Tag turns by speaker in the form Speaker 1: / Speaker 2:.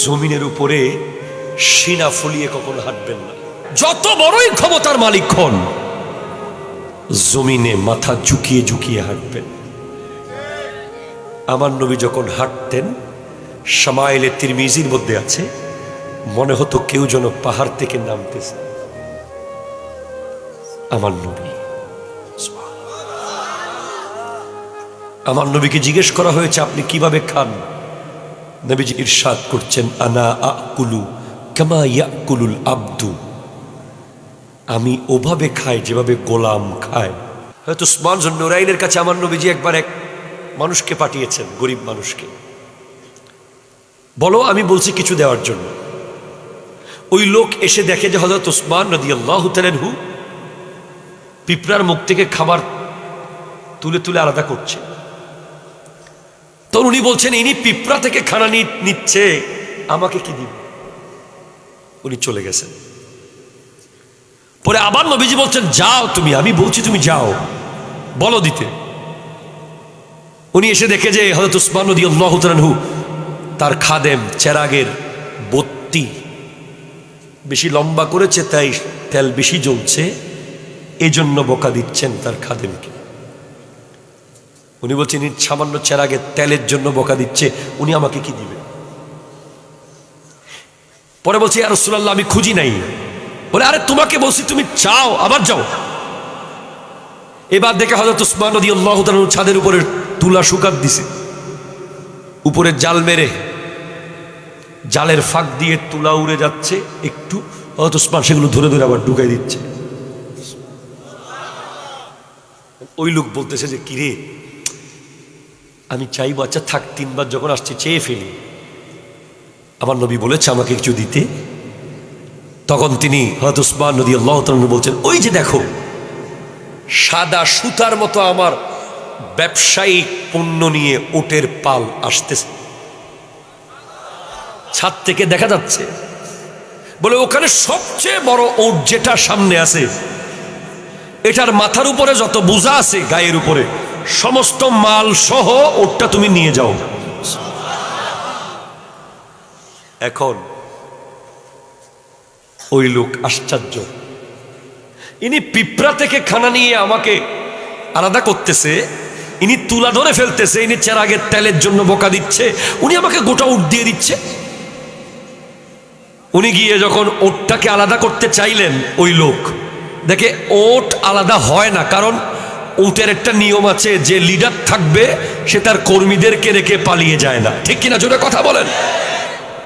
Speaker 1: জমিনের উপরে সিনা ফুলিয়ে কখনো হাঁটবেন না। যত বড়ই ক্ষমতার মালিক হন, জমিনে মাথা ঝুঁকিয়ে ঝুঁকিয়ে হাঁটবেন। আমার নবী যখন হাঁটতেন, শামাইলে তিরমিজির মধ্যে আছে, মনে হতো কেউ যেন পাহাড় থেকে নামতেছে। আমার নবী, আমার নবীকে জিজ্ঞেস করা হয়েছে আপনি কিভাবে খান? নবীজি ইরশাদ করছেন, আনা আকুলু কামা ইয়াকুলুল আব্দু, আমি ওভাবে খাই যেভাবে গোলাম খায়। হয়তো উসমান যুন নুরাইনের কাছে আমার নবীজি একবার এক মানুষকে পাঠিয়েছেন, গরিব মানুষকে, বলো আমি বলছি কিছু দেওয়ার জন্য। ওই লোক এসে দেখে যে হযরত উসমান রাদিয়াল্লাহু তাআলা আনহু পিঁপড়ার মুখ থেকে খাবার তুলে তুলে আলাদা করছে। তো উনি বলছেন ইনি পিঁপড়া থেকে খানা নিচ্ছে, আমাকে কি দিবে? উনি চলে গেছেন। পরে আবার নবীজি বলছেন যাও তুমি, আমি বলছি তুমি যাও, বলো দিতে। উনি এসে দেখে যে হযরত উসমান রাদিয়াল্লাহু তাআলা আনহু তার খাদেম চেরাগের বত্তি বেশি লম্বা করেছে, তাই তেল বেশি জ্বলছে, এজন্য বকা দিচ্ছেন তার খাদেমকে। উনি বলছেন সামান্য চেরাগের তেলের জন্য বকা দিচ্ছে, উনি আমাকে কি দিবে? পরে বলছে ইয়া রাসূলুল্লাহ আমি খুঁজি নাই। বলে আরে তোমাকে বলছি তুমি চাও, আবার যাও। এবার দেখে হযরত উসমান রাদিয়াল্লাহু তাআলা ছাদের উপরে তুলা শুকাত দিছে, উপরে জাল মেরে জালের ফাঁক দিয়ে তুলা উড়ে যাচ্ছে একটু, হযরত উসমান সেগুলো ধরে ধরে আবার ঢুকাই দিচ্ছে। ওই লোক বলতেছে যে কিরে আমি চাইবো, আচ্ছা থাক, তিনবার যখন আসছে চেয়ে ফেলি। আমার নবী বলেছে আমাকে কিছু দিতে। তখন তিনি হযরত উসমান রাদিয়াল্লাহু তাআলা বলছেন ওই যে দেখো সাদা সুতার মতো আমার ব্যবসায়িক পণ্য নিয়ে ওটের পাল আসতেছে, ছাদ থেকে দেখা যাচ্ছে। বলে ওখানে সবচেয়ে বড় ওট যেটা সামনে আছে, এটার মাথার উপরে যত বোঝা আছে গায়ের উপরে, সমস্ত মাল সহ ওটটা তুমি নিয়ে যাও। এখন ওই লোক আশ্চর্য, ইনি পিঁপড়া থেকে খানা নিয়ে আমাকে আলাদা করতেছে, ইনি তুলা ধরে ফেলতেছে, ইনি চেরাগের তেলের জন্য বকা দিচ্ছে, উনি আমাকে গোটা উট দিয়ে দিচ্ছে। উনি গিয়ে যখন ওটটাকে আলাদা করতে চাইলেন, ওই লোক দেখে ওট আলাদা হয় না, কারণ উটের একটা নিয়ম আছে, যে লিডার থাকবে সে তার কর্মীদেরকে রেখে পালিয়ে যায় না। ঠিক কিনা, জোরে কথা বলেন।